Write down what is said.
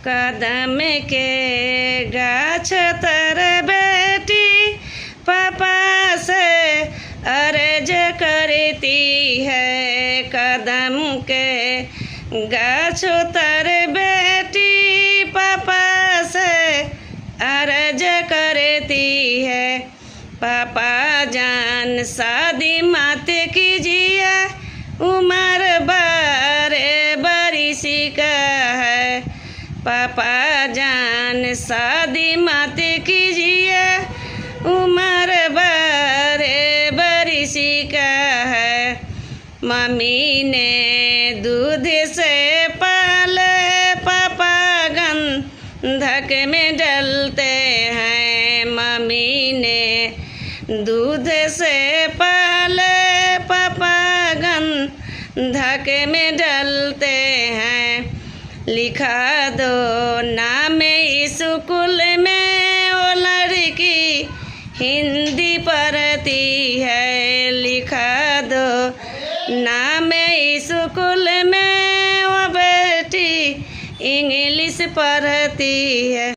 कदम के गाछ तर बेटी पापा से अर्ज करती है। कदम के गाछ तर बेटी पापा से अर्ज करती है। पापा जान शादी मत कीजिए, उम्र 12 बरिस का है। पापा जान शादी मत कीजिए, उम्र 12 बरिस का है। मम्मी ने दूध से पाले, पापा गंधक में डलते हैं। मम्मी ने दूध से पाले, पापा गंधक में डलते हैं। लिखा दो नाम स्कूल में, वो लड़की हिंदी पढ़ती है। लिखा दो नाम स्कूल में, वो बेटी इंग्लिश पढ़ती है।